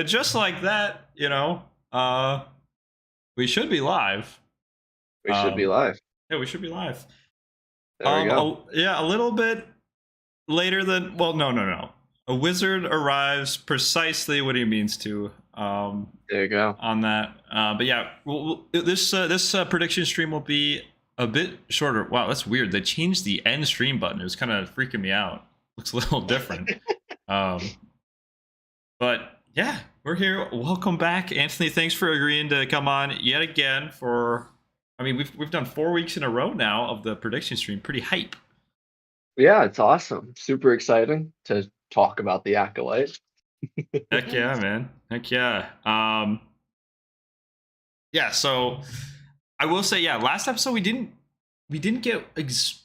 just like that, we should be live. We should be live. Yeah, we should be live. There we go. Yeah, a little bit later than. Well, no. A wizard arrives precisely when he means to. There you go. On that, but yeah, this prediction stream will be a bit shorter. Wow, that's weird. They changed the end stream button. It was kind of freaking me out. Looks a little different. But yeah, we're here. Welcome back, Anthony. Thanks for agreeing to come on yet again. We've done 4 weeks in a row now of the prediction stream. Pretty hype. Yeah, it's awesome. Super exciting to talk about the Acolyte. Heck yeah, man. Heck yeah. Yeah, so I will say, yeah, last episode we didn't get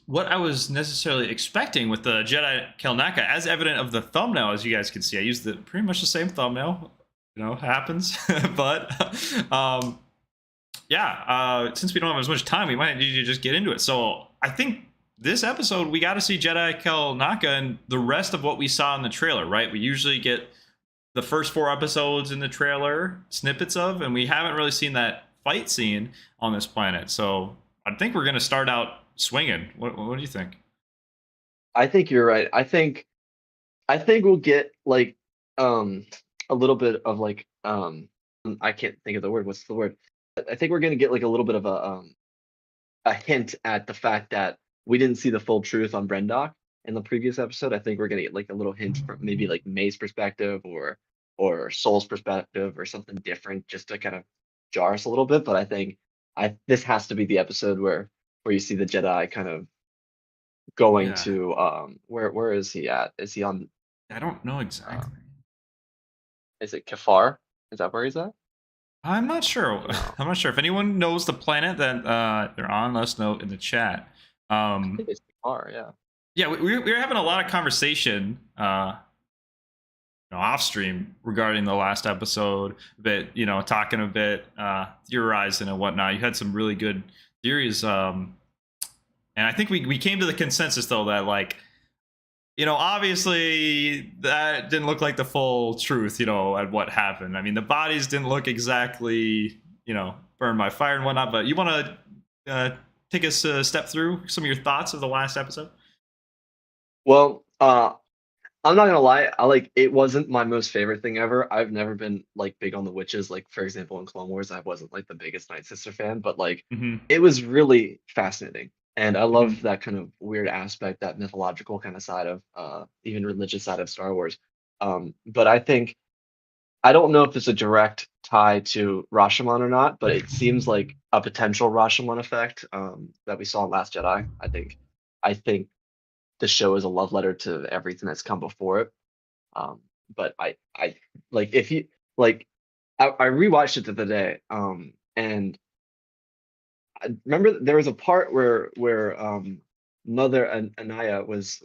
what I was necessarily expecting with the Jedi Kelnacca, as evident of the thumbnail, as you guys can see. I used pretty much the same thumbnail. Happens. But since we don't have as much time, we might need to just get into it. So I think this episode we got to see Jedi Kelnacca and the rest of what we saw in the trailer, right? We usually get the first 4 episodes in the trailer, snippets of, and we haven't really seen that fight scene on this planet. So I think we're going to start out swinging. What do you think? I think you're right. I think we'll get like a little bit of like I can't think of the word. What's the word? I think we're going to get like a little bit of a hint at the fact that we didn't see the full truth on Brendock in the previous episode. I think we're going to get like a little hint from maybe like May's perspective or Soul's perspective or something different, just to kind of jar us a little bit. But I think this has to be the episode where you see the Jedi kind of going to where is he at? Is he on? I don't know exactly. Is it Kafar? Is that where he's at? I'm not sure. No. I'm not sure. If anyone knows the planet that they're on, let us know in the chat. I think it's Kafar, yeah. Yeah, we were having a lot of conversation off stream regarding the last episode, a bit, talking a bit, theorizing and whatnot. You had some really good theories, and I think we came to the consensus though that obviously that didn't look like the full truth, at what happened. I mean, the bodies didn't look exactly, burned by fire and whatnot. But you want to take us a step through some of your thoughts of the last episode? Well, I'm not gonna lie, it wasn't my most favorite thing ever. I've never been big on the witches. Like, for example, in Clone Wars, I wasn't the biggest Night Sister fan, but it was really fascinating. And I love that kind of weird aspect, that mythological kind of side of even religious side of Star Wars. But I don't know if it's a direct tie to Rashomon or not, but it seems like a potential Rashomon effect that we saw in Last Jedi. I think the show is a love letter to everything that's come before it. But I if you I rewatched it the other day, and I remember there was a part where Mother Anaya was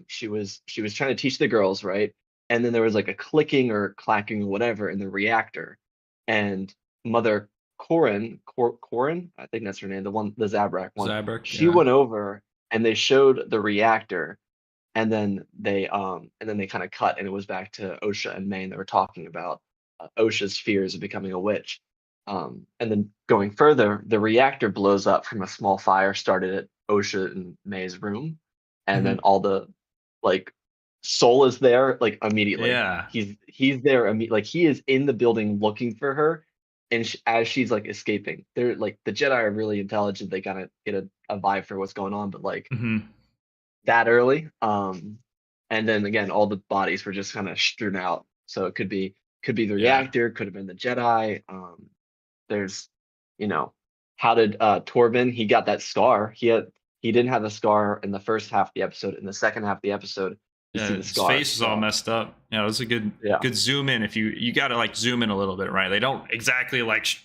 she was trying to teach the girls, right? And then there was a clicking or clacking or whatever in the reactor, and Mother Corin, I think that's her name, the Zabrak one. Zabrak, she went over and they showed the reactor, and then they kind of cut, and it was back to Osha and May, and they were talking about Osha's fears of becoming a witch. And then going further, the reactor blows up from a small fire started at Osha and May's room, and then all the Soul is there immediately. Yeah, he's there he is in the building looking for her, and as she's escaping, they're the Jedi are really intelligent. They kind of get a vibe for what's going on, but that early, and then again, all the bodies were just kind of strewn out. So it could be the reactor, could have been the Jedi. There's, how did Torben? He got that scar. He didn't have a scar in the first half of the episode. In the second half of the episode, his face is all messed up. Yeah, it was a good zoom in. If you got to zoom in a little bit, right? They don't exactly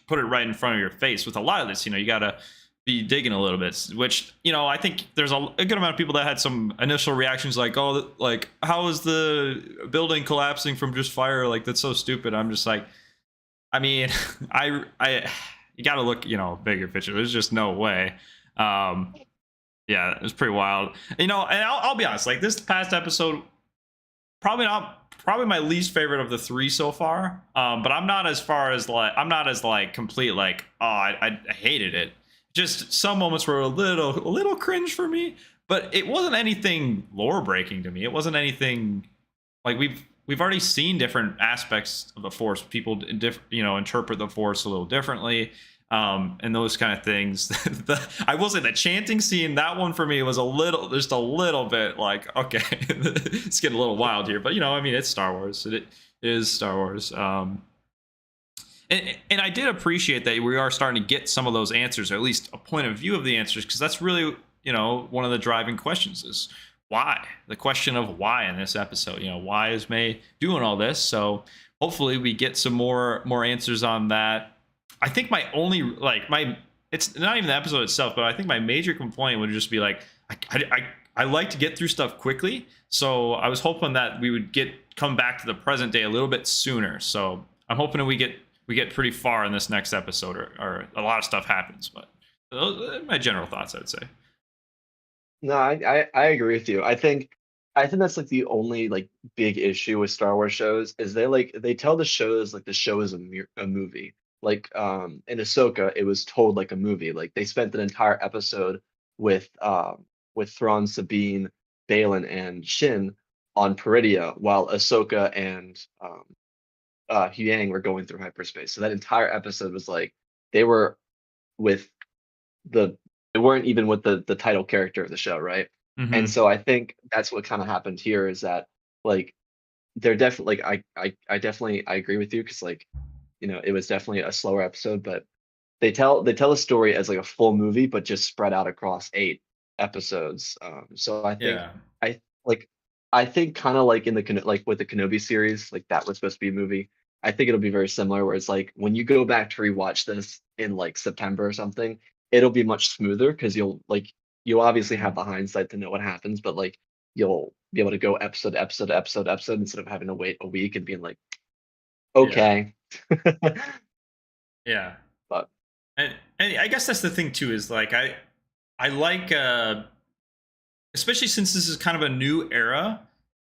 put it right in front of your face. With a lot of this, you got to be digging a little bit, which I think there's a good amount of people that had some initial reactions how is the building collapsing from just fire? That's so stupid. I'm just I mean, you got to look, bigger picture. There's just no way. Yeah, it was pretty wild. And I'll be honest, this past episode, probably not probably my least favorite of the three so far. But I'm not as far as like I'm not as like complete like oh I hated it. Just some moments were a little cringe for me, but it wasn't anything lore breaking to me. It wasn't anything like we've already seen different aspects of the Force. People interpret the Force a little differently. And those kind of things. I will say the chanting scene, that one for me was just a little bit like, okay, it's getting a little wild here, but I mean, it's Star Wars. It is Star Wars. And I did appreciate that we are starting to get some of those answers, or at least a point of view of the answers, because that's really, one of the driving questions is why. The question of why in this episode. Why is May doing all this? So hopefully we get some more answers on that. I think my only it's not even the episode itself, but I think my major complaint would just be like I like to get through stuff quickly, so I was hoping that we would come back to the present day a little bit sooner. So I'm hoping that we get pretty far in this next episode, or a lot of stuff happens. But those are my general thoughts, I'd say. No, I agree with you. I think that's like the only like big issue with Star Wars shows is they tell the shows like the show is a movie. Like in Ahsoka, it was told like a movie. Like they spent an entire episode with Thrawn, Sabine, Balin, and Shin on Peridia, while Ahsoka and Huyang were going through hyperspace. So that entire episode was like they were with they weren't even with the title character of the show, right? And Mm-hmm. so I think that's what kind of happened here is that like they're definitely like I definitely I agree with you because like it was definitely a slower episode, but they tell a story as like a full movie, but just spread out across 8 episodes. So I think Yeah. I like I think kind of like in the like with the Kenobi series, like that was supposed to be a movie. I think it'll be very similar, where it's like when you go back to rewatch this in like September or something, it'll be much smoother because you'll obviously Mhm. have the hindsight to know what happens, but like you'll be able to go episode, episode, episode, episode instead of having to wait a week and being like, Yeah. okay. Yeah. But And I guess that's the thing too, is like I like especially since this is kind of a new era.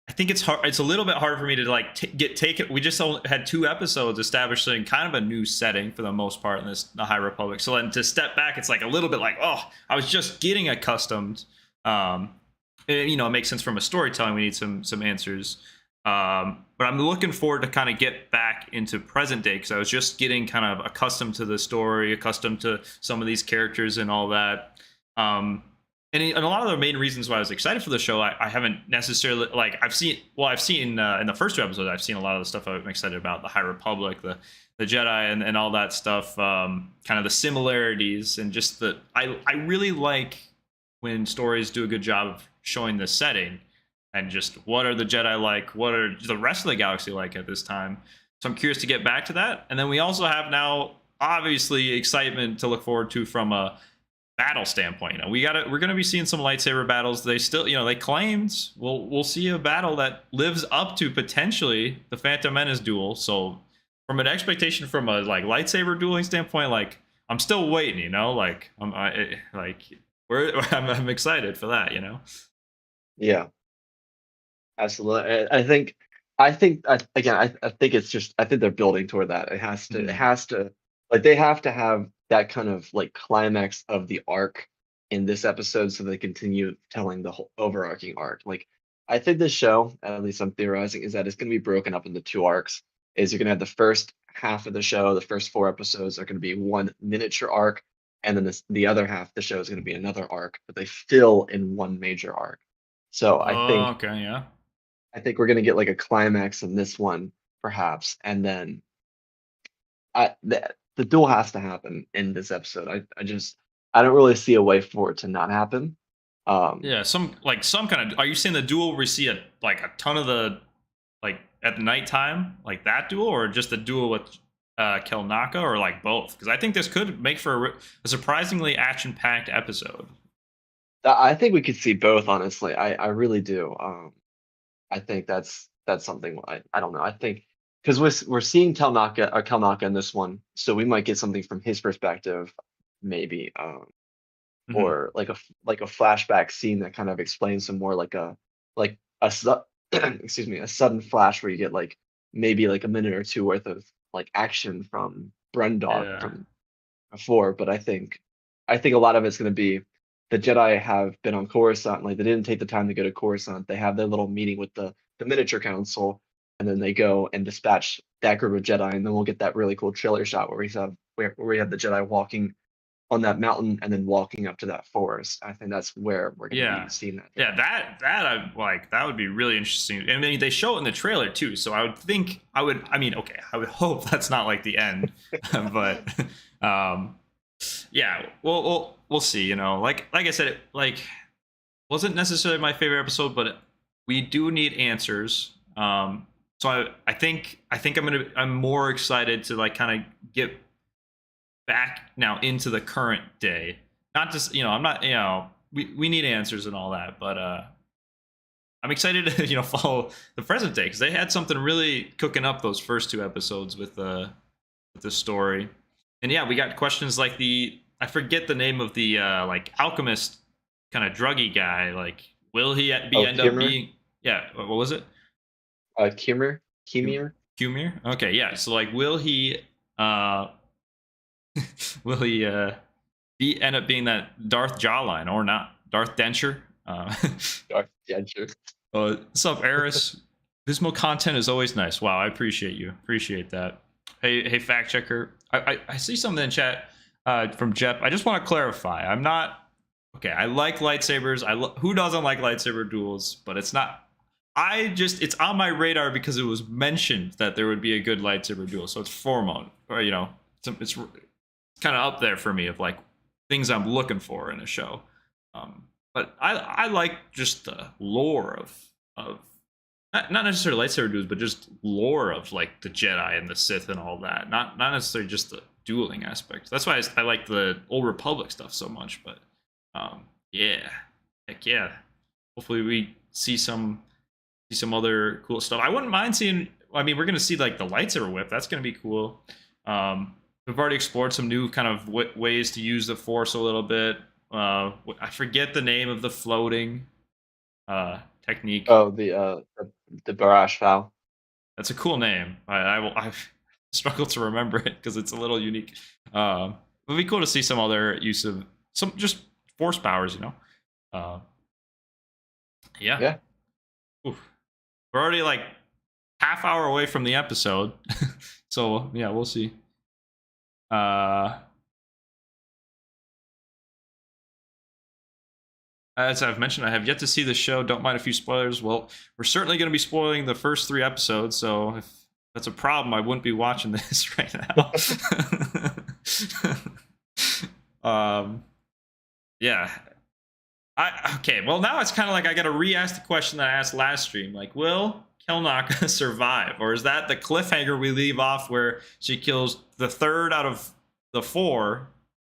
I think it's hard. It's a little bit hard for me to like get taken. We just had 2 episodes establishing kind of a new setting for the most part in the High Republic. So then to step back, it's like a little bit like, oh, I was just getting accustomed. It makes sense from a storytelling. We need some answers. But I'm looking forward to kind of get back into present day because I was just getting kind of accustomed to the story, accustomed to some of these characters and all that. And a lot of the main reasons why I was excited for the show, I haven't necessarily like I've seen in the first 2 episodes I've seen a lot of the stuff I'm excited about, the High Republic, the Jedi, and all that stuff, kind of the similarities and just I really like when stories do a good job of showing the setting and just what are the Jedi like, what are the rest of the galaxy like at this time. So I'm curious to get back to that. And then we also have now obviously excitement to look forward to from a battle standpoint. We're gonna be seeing some lightsaber battles. They still, they claimed we'll see a battle that lives up to potentially the Phantom Menace duel. So from an expectation from a like lightsaber dueling standpoint, like I'm still waiting, like I'm excited for that, yeah, absolutely. I think it's just I think they're building toward that. Mhm. Like they have to have that kind of like climax of the arc in this episode so they continue telling the whole overarching arc. Like I think this show, at least I'm theorizing, is that it's going to be broken up into 2 arcs. Is you're going to have the first half of the show, the first 4 episodes are going to be one miniature arc, and then the other half of the show is going to be another arc, but they fill in one major arc. So Oh, okay, yeah. I think we're gonna get like a climax in this one, perhaps, and then the duel has to happen in this episode. I don't really see a way for it to not happen. Um, Yeah, some kind of. Are you saying the duel where we see a ton of the like at nighttime, like that duel, or just the duel with Kelnacca, or like both? Because I think this could make for a surprisingly action-packed episode. I think we could see both, honestly. I really do. I think that's something I don't know. I think because we're seeing Kelnacca in this one, so we might get something from his perspective, maybe. Hmm. Or like a flashback scene that kind of explains some more like a excuse me, a sudden flash where you get like maybe like a minute or two worth of like action from Brendog Yeah. from before. But I think a lot of it's going to be the Jedi have been on Coruscant. Like they didn't take the time to go to Coruscant. They have their little meeting with the miniature council, and then they go and dispatch that group of Jedi, and then we'll get that really cool trailer shot where we have the Jedi walking on that mountain and then walking up to that forest. I think that's where we're going to Yeah. be seeing that. Yeah, that I like. That would be really interesting. And I mean, they show it in the trailer too. So I would think I mean, okay, I would hope that's not like the end, but yeah, we'll see. You know, like I said, it like wasn't necessarily my favorite episode, but we do need answers. So I think I'm more excited to like kind of get back now into the current day. Not just, you know, I'm not, you know, we need answers and all that, but I'm excited to, you know, follow the present day because they had something really cooking up those first two episodes with the story. And yeah, we got questions like I forget the name of the like alchemist kind of druggy guy. Like, will he end Kimmer? up being? Yeah, what was it? Kimmer. Kumir. Okay, yeah. So like, will he? Will he end up being that Darth Jawline or not? Darth Denture. Darth Denture. What's up, Eris? Bismo content is always nice. Wow, I appreciate you. Appreciate that. Hey, fact checker. I see something in chat from Jeff. I just want to clarify. I'm not okay. I like lightsabers. Who doesn't like lightsaber duels? But it's not. It's on my radar because it was mentioned that there would be a good lightsaber duel. So it's foremost, or you know, it's kind of up there for me of like things I'm looking for in a show. But I like just the lore of not necessarily lightsaber duels, but just lore of like the Jedi and the Sith and all that. Not necessarily just the dueling aspect. That's why I like the Old Republic stuff so much. But yeah, heck yeah. Hopefully we see some other cool stuff. I wouldn't mind seeing. I mean, we're gonna see like the lightsaber whip. That's gonna be cool. We've already explored some new kind of ways to use the Force a little bit. I forget the name of the floating technique. Oh, the Barash Foul. That's a cool name. I struggle to remember it because it's a little unique. It would be cool to see some other use of some just Force powers, you know. Yeah. Yeah. Oof. We're already like half hour away from the episode, so yeah, we'll see. As I've mentioned, I have yet to see the show. Don't mind a few spoilers. Well, we're certainly going to be spoiling the first 3 episodes, so if that's a problem, I wouldn't be watching this right now. Yeah. Okay, well, now it's kind of like I got to re-ask the question that I asked last stream. Like, will Kelnacca survive? Or is that the cliffhanger we leave off where she kills the 3rd out of the 4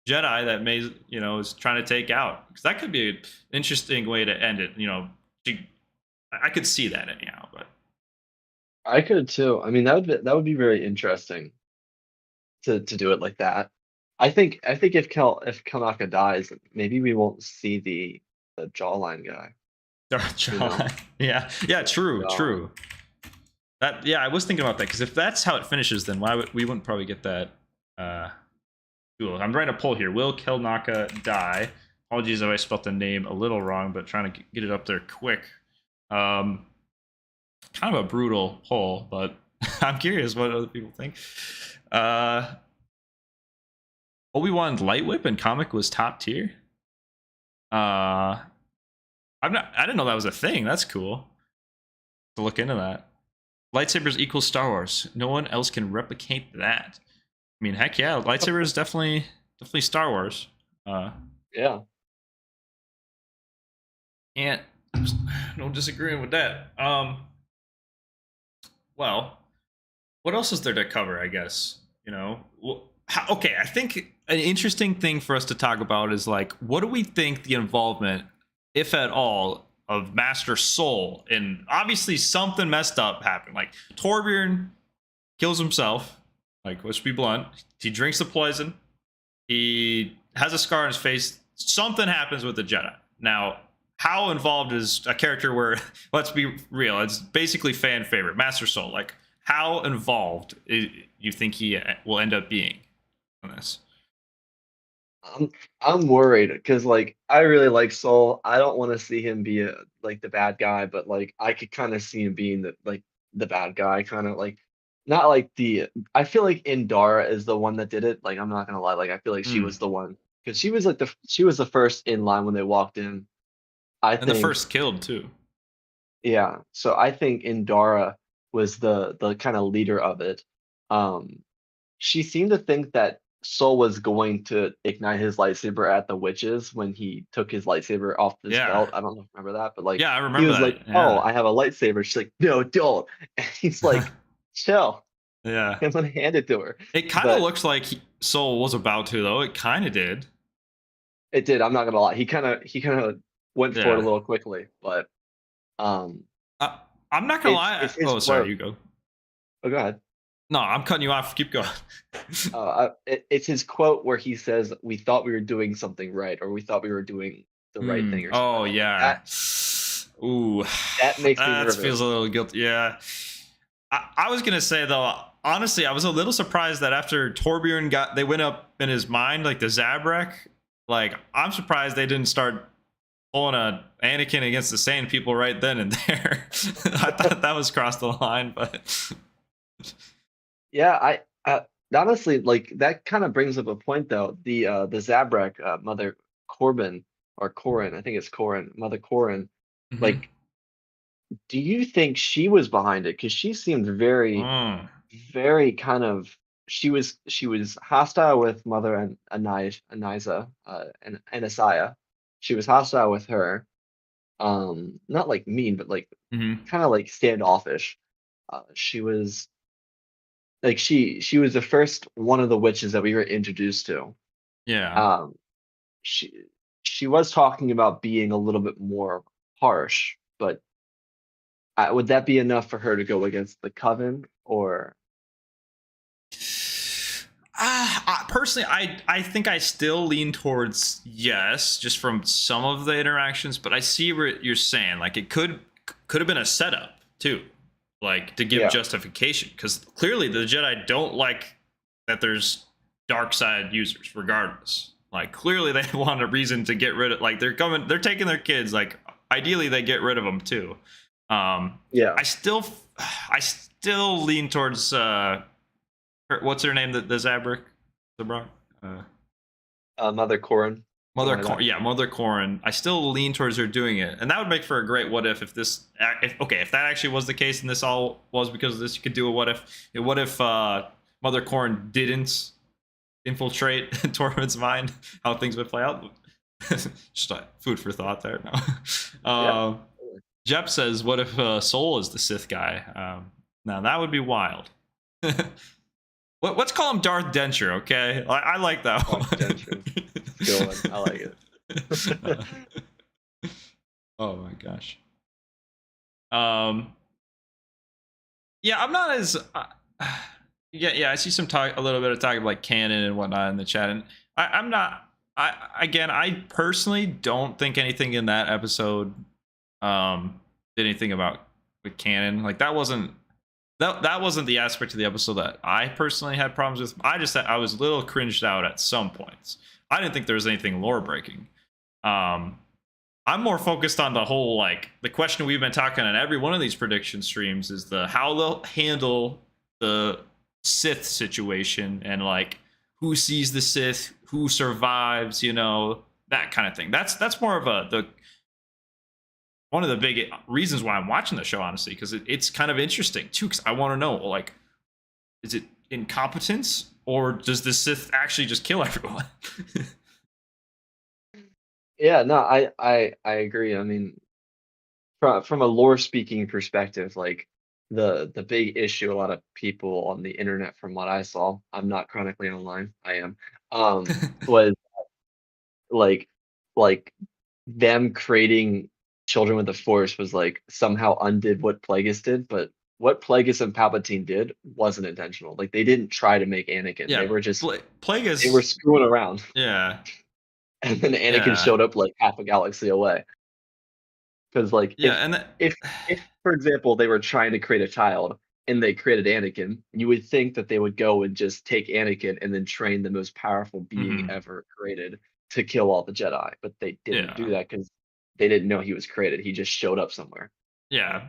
Jedi that Maze, you know, is trying to take out? Because that could be an interesting way to end it. You know, I could see that anyhow, but I could too. I mean, that would be very interesting to do it like that. I think if Kelnacca dies, maybe we won't see the jawline guy. Jawline. Yeah, true. That I was thinking about that because if that's how it finishes, then we wouldn't probably get that. Duel. I'm writing a poll here. Will Kelnacca die? Apologies if I spelled the name a little wrong, but trying to get it up there quick. Kind of a brutal poll, but I'm curious what other people think. Obi-Wan's light whip in comic was top tier. I didn't know that was a thing. That's cool. To look into that. Lightsabers equals Star Wars. No one else can replicate that. I mean, heck yeah, lightsaber is definitely Star Wars. Yeah. And no disagreeing with that. Well, what else is there to cover? I guess, you know. Okay, I think an interesting thing for us to talk about is like, what do we think the involvement, if at all, of Master Soul? And obviously something messed up happened. Like Torbjorn kills himself. Like, let's be blunt. He drinks the poison. He has a scar on his face. Something happens with the Jedi. Now, how involved is a character where, let's be real, it's basically fan favorite, Master Soul. Like, how involved you think he will end up being on this? I'm worried because like I really like Soul. I don't want to see him be like the bad guy, but like I could kind of see him being the bad guy, kind of like not like the. I feel like Indara is the one that did it. Like I'm not gonna lie, like I feel like she Mm. was the one because she was like she was the first in line when they walked in. I And the think first killed too. yeah. So I think Indara was the kind of leader of it. Um, she seemed to think that Sol was going to ignite his lightsaber at the witches when he took his lightsaber off his Yeah. belt. I don't know if you remember that, but like Yeah, I he remember was like, that. "Oh, Yeah. I have a lightsaber." She's like, "No, don't." And he's like, "Chill." Yeah. I'm gonna hand it to her. It kind of But looks like Soul was about to, though. It kind of did. it did. I'm not gonna lie. He kind of went for it a Yeah. little quickly, but um, Uh, I'm not gonna lie. it's his Oh, sorry, quote. you go. Oh, go ahead. No, I'm cutting you off. Keep going. It's his quote where he says, "We thought we were doing something right, or we thought we were doing the right thing, or something Oh like that." Like yeah. Ooh, that makes me that feels nervous. a little guilty. Yeah. I was gonna say though, honestly, I was a little surprised that after Torbjorn they went up in his mind, like the Zabrak. Like, I'm surprised they didn't start pulling a Anakin against the sand people right then and there. I thought that was crossed the line, but Yeah, honestly like that kind of brings up a point though. The Zabrak, Mother Corbin or Corin, I think it's Corin, Mother Corin. Mhm. Like, do you think she was behind it? Because she seemed very, Mm. very kind of. She was hostile with Mother and Anisa, and Anisiah. She was hostile with her. Not like mean, but like Mhm. kind of like standoffish. She was like she was the first one of the witches that we were introduced to. Yeah. Um, she she was talking about being a little bit more harsh, but would that be enough for her to go against the coven? Or Personally, I think I still lean towards yes, just from some of the interactions. But I see what you're saying. Like, it could have been a setup too, like to give yeah, justification, because clearly the Jedi don't like that there's dark side users, regardless. Like, clearly they want a reason to get rid of. Like, they're taking their kids. Like, ideally they get rid of them too. yeah, I still, I still lean towards what's her name? The Zabrak, Zabrak, uh, Mother Corin, something Mother like Cor that. yeah, Mother Corrin. I still lean towards her doing it, and that would make for a great what if this, if that actually was the case, and this all was because of this, you could do a what if. What if Mother Corrin didn't infiltrate Tormund's mind? How things would play out. Just food for thought there. No. Yeah, Um, Jep says, "What if Soul is the Sith guy?" Now that would be wild. Let's call him Darth Denture, okay? I like that Dark one. Denture. It's a good one. I like it. Oh my gosh. Um. Yeah, I'm not as. Yeah. I see some talk, a little bit of talk of like canon and whatnot in the chat, and I'm not. I personally don't think anything in that episode did anything about with canon. Like, that wasn't the aspect of the episode that I personally had problems with. I was a little cringed out at some points. I didn't think there was anything lore breaking. Um, I'm more focused on the whole, like, the question we've been talking on every one of these prediction streams is the how they'll handle the Sith situation, and like who sees the Sith, who survives, that kind of thing. That's more of the one of the big reasons why I'm watching the show, honestly, because it's kind of interesting too. Because I want to know, like, is it incompetence, or does the Sith actually just kill everyone? Yeah, no, I agree. I mean, from a lore speaking perspective, like the big issue a lot of people on the internet, from what I saw, I'm not chronically online, I am, was like like them creating children with the Force was like somehow undid what Plagueis did, but what Plagueis and Palpatine did wasn't intentional. Like they didn't try to make Anakin. They Yeah, were just they were Plagueis. screwing around. Yeah, And then Anakin yeah. showed up like half a galaxy away. Because like Yeah, and if for example they were trying to create a child and they created Anakin, you would think that they would go and just take Anakin and then train the most powerful being mhm, ever created to kill all the Jedi. But they didn't do yeah, that because they didn't know he was created. He just showed up somewhere. yeah.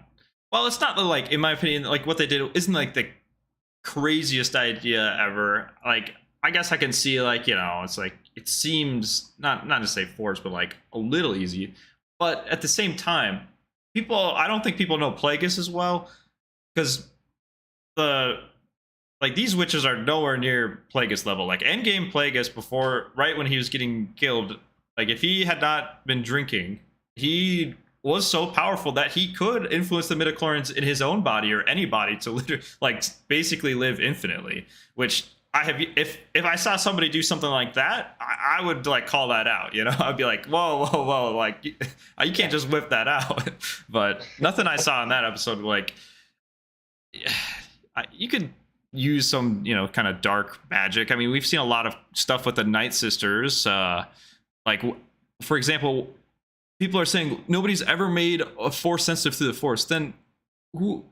Well, it's not like, in my opinion, like what they did isn't like the craziest idea ever. Like, I guess I can see, like, it's like, it seems not to say forced, but like a little easy. But at the same time, I don't think people know Plagueis as well, because the like these witches are nowhere near Plagueis level. Like endgame Plagueis, before, right when he was getting killed, like if he had not been drinking, he was so powerful that he could influence the midichlorians in his own body or any body to literally, like, basically live infinitely. Which I have, if I saw somebody do something like that, I would like call that out. I'd be like, whoa, like you can't just whip that out. But nothing I saw in that episode, like, you could use some kind of dark magic. I mean, we've seen a lot of stuff with the Night Sisters. Like, for example, people are saying nobody's ever made a force sensitive through the force. Then who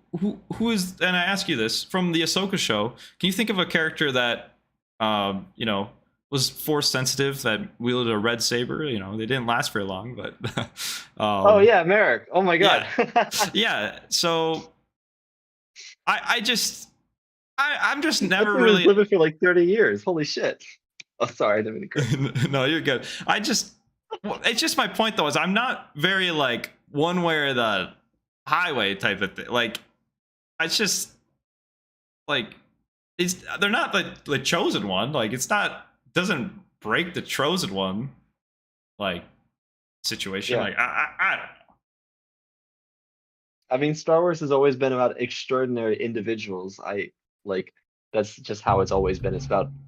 is? And I ask you this from the Ahsoka show. Can you think of a character that was force sensitive, that wielded a red saber? They didn't last very long, but Oh yeah, Merrick. Oh my god. yeah, yeah. So I'm just never That really was living for like 30 years. Holy shit. Oh, sorry, I didn't mean to correct. no, you're good. It's just my point though, is I'm not very like one way or the highway type of thing. Like, it's just like, they're not the chosen one. Like, doesn't break the chosen one like situation. Yeah. Like, I don't know. I mean, Star Wars has always been about extraordinary individuals. I like that's just how it's always been.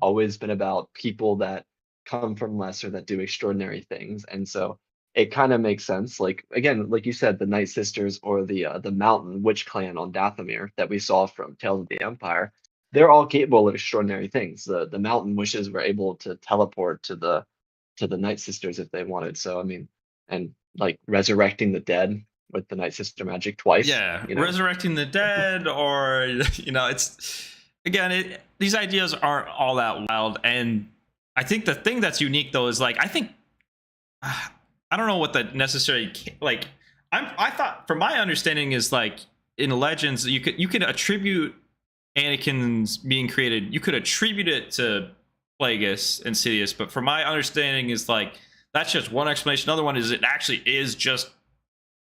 Always been about people that come from lesser that do extraordinary things. And so it kind of makes sense. Like again, like you said, the Night Sisters or the Mountain Witch Clan on Dathomir that we saw from Tales of the Empire, they're all capable of extraordinary things. The Mountain Wishes were able to teleport to the Night Sisters if they wanted. So I mean, and like resurrecting the dead with the Night Sister magic twice. Yeah, resurrecting the dead, or it's, again, these ideas aren't all that wild. And I think the thing that's unique though is, like, I think I don't know what the necessary, like, I thought, from my understanding, is like in Legends you could attribute Anakin's being created, you could attribute it to Plagueis and Sidious, but from my understanding is, like, that's just one explanation. Another one is it actually is just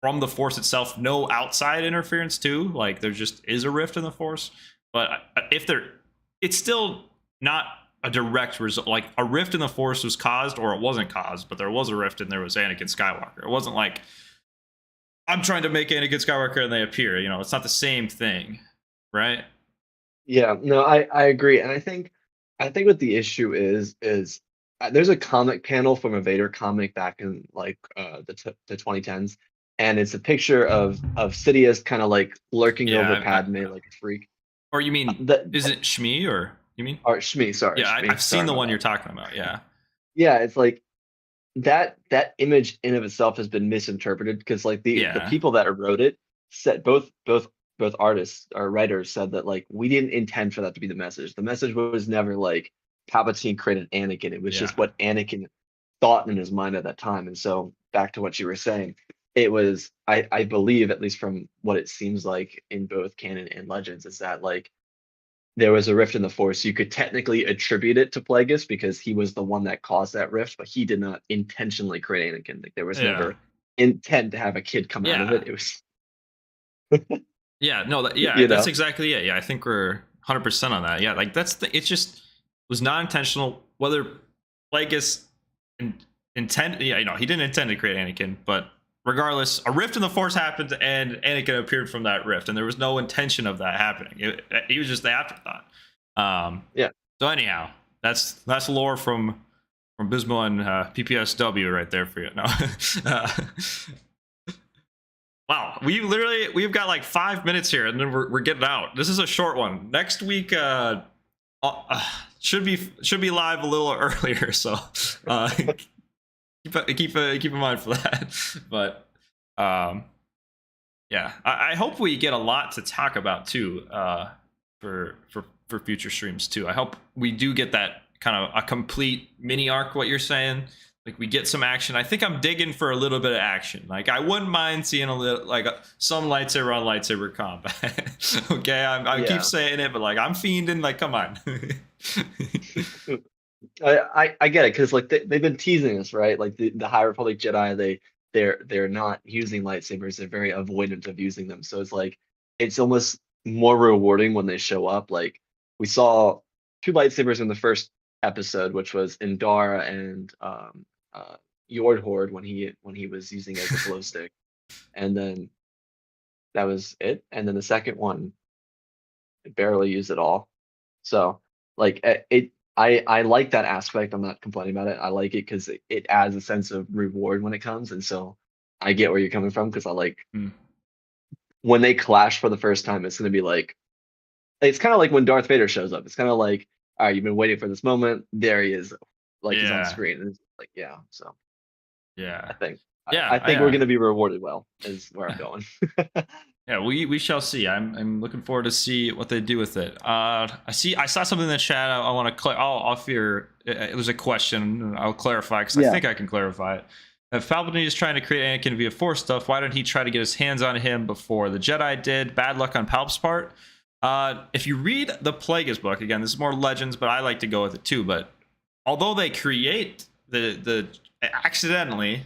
from the Force itself, no outside interference too. Like, there just is a rift in the Force. But it's still not a direct result. Like, a rift in the Force was caused, or it wasn't caused, but there was a rift and there was Anakin Skywalker. It wasn't like, I'm trying to make Anakin Skywalker and they appear. It's not the same thing, right? Yeah, no, I agree. And I think what the issue is there's a comic panel from a Vader comic back in like the 2010s, and it's a picture of Sidious kind of like lurking Yeah, over Padme like a freak. Or you mean, is it Shmi, or you mean? Or Shmi, sorry. Yeah, Shmi, I've seen the one you're talking about. Yeah. Yeah, it's like that image in of itself has been misinterpreted because like the people that wrote it said both artists or writers said that like we didn't intend for that to be the message. The message was never like Palpatine created Anakin. It was just what Anakin thought in his mind at that time. And so back to what you were saying, it was I believe, at least from what it seems like in both canon and Legends, is that like there was a rift in the Force. You could technically attribute it to Plagueis because he was the one that caused that rift, but he did not intentionally create Anakin. Like there was never intent to have a kid come out of it. It was yeah, no, that's exactly it. Yeah, I think we're 100% on that. Yeah, like it just was not intentional. Whether Plagueis intended, he didn't intend to create Anakin, but regardless, a rift in the Force happened, and Anakin appeared from that rift, and there was no intention of that happening. He was just the afterthought. So anyhow, that's lore from Bismo and PPSW right there for you. No. Wow, we've got like 5 minutes here, and then we're getting out. This is a short one. Next week should be live a little earlier, so keep in mind for that. But Um, yeah, I hope we get a lot to talk about too, for future streams too. I hope we do get that kind of a complete mini arc. What you're saying, like we get some action. I think I'm digging for a little bit of action. Like I wouldn't mind seeing a little, like some lightsaber on lightsaber combat. Okay, I keep saying it, but like I'm fiending. Like, come on. I get it because like they've been teasing us, right? Like the High Republic Jedi, they're not using lightsabers. They're very avoidant of using them. So it's like it's almost more rewarding when they show up. Like we saw two lightsabers in the first episode, which was Indara and Yord Horde when he was using it as a glow stick, and then that was it. And then the second one, it barely used it all. So like I like that aspect. I'm not complaining about it. I like it because it adds a sense of reward when it comes, and so I get where you're coming from because I like when they clash for the first time. It's gonna be like it's kind of like when Darth Vader shows up. It's kind of like, all right, you've been waiting for this moment. There he is, like he's on screen, and it's like yeah. So yeah, I think we're gonna be rewarded well. Is where I'm going. Yeah, we shall see. I'm looking forward to see what they do with it. I saw something in the chat. I want to I'll fear it was a question. I'll clarify because I think I can clarify it. If Palpatine is trying to create Anakin via Force stuff, why didn't he try to get his hands on him before the Jedi did? Bad luck on Palp's part. If you read the Plagueis book, again, this is more legends, but I like to go with it too. But although they create the accidentally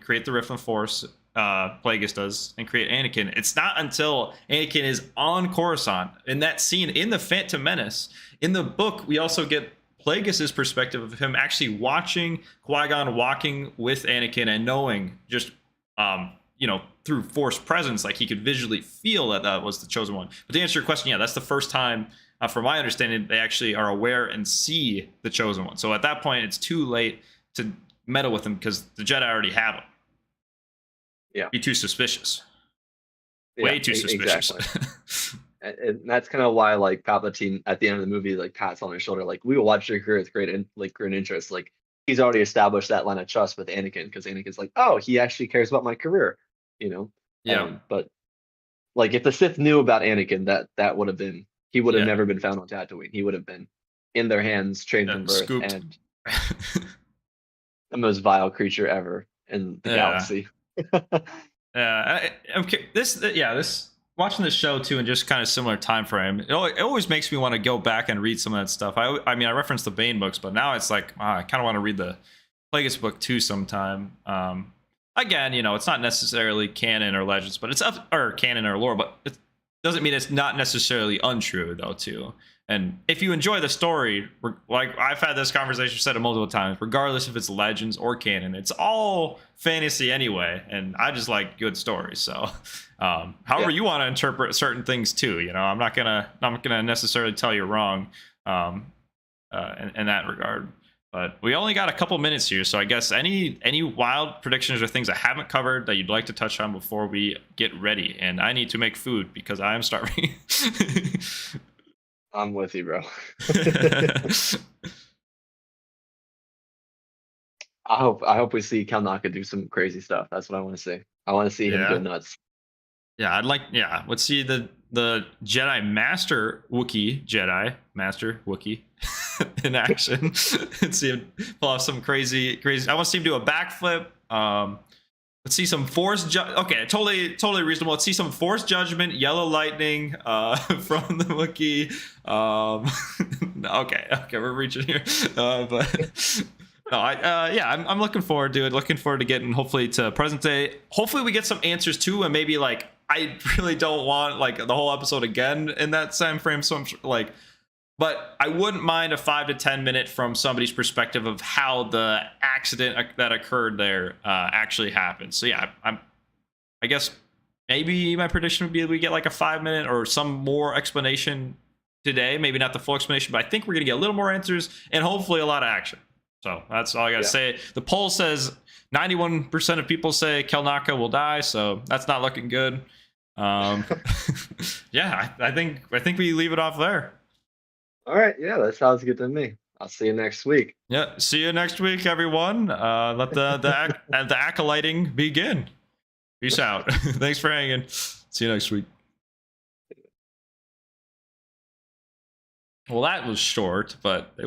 create the Rift of Force. Plagueis does and create Anakin. It's not until Anakin is on Coruscant in that scene in the Phantom Menace. In the book, we also get Plagueis' perspective of him actually watching Qui-Gon walking with Anakin and knowing just through Force presence, like he could visually feel that that was the chosen one. But to answer your question, yeah, that's the first time, from my understanding, they actually are aware and see the chosen one. So at that point, it's too late to meddle with him because the Jedi already have him. Yeah. Be too suspicious. Way too suspicious. Exactly. And that's kind of why like Palpatine at the end of the movie like pats on his shoulder like we will watch your career with great interest. Like he's already established that line of trust with Anakin because Anakin's like, oh, he actually cares about my career, Yeah. But like if the Sith knew about Anakin, that would have been he would have never been found on Tatooine. He would have been in their hands, trained from birth, scooped. And the most vile creature ever in the galaxy. This watching this show too, and just kind of similar time frame. It always makes me want to go back and read some of that stuff. I mean, I referenced the Bane books, but now it's like I kind of want to read the Plagueis book too sometime. Again, it's not necessarily canon or legends, but it's or canon or lore, but it doesn't mean it's not necessarily untrue though too. And if you enjoy the story, like I've had this conversation said it multiple times, regardless if it's legends or canon, it's all fantasy anyway. And I just like good stories. So, however you want to interpret certain things too, I'm not gonna necessarily tell you wrong, in that regard. But we only got a couple minutes here, so I guess any wild predictions or things I haven't covered that you'd like to touch on before we get ready. And I need to make food because I am starving. I'm with you, bro. I hope we see Kelnacca do some crazy stuff. That's what I want to see. I want to see him go nuts. Yeah, let's see the Jedi Master Wookiee in action. And see him pull off some crazy. I want to see him do a backflip. Let's see some Force. Okay, totally reasonable. Let's see some Force judgment, yellow lightning from the Wookiee. Okay, we're reaching here, but. No, I'm looking forward to it. Looking forward to getting hopefully to present day. Hopefully we get some answers too, and maybe like I really don't want like the whole episode again in that time frame. So I'm like, but I wouldn't mind a 5 to 10 minute from somebody's perspective of how the accident that occurred there actually happened. So yeah, I guess maybe my prediction would be we get like a 5 minute or some more explanation today. Maybe not the full explanation, but I think we're gonna get a little more answers and hopefully a lot of action. So that's all I gotta say. The poll says 91% of people say Kelnacca will die, so that's not looking good. I think we leave it off there. All right, yeah, that sounds good to me. I'll see you next week. Yeah, see you next week, everyone. Let the acolyting begin. Peace out. Thanks for hanging. See you next week. Well, that was short, but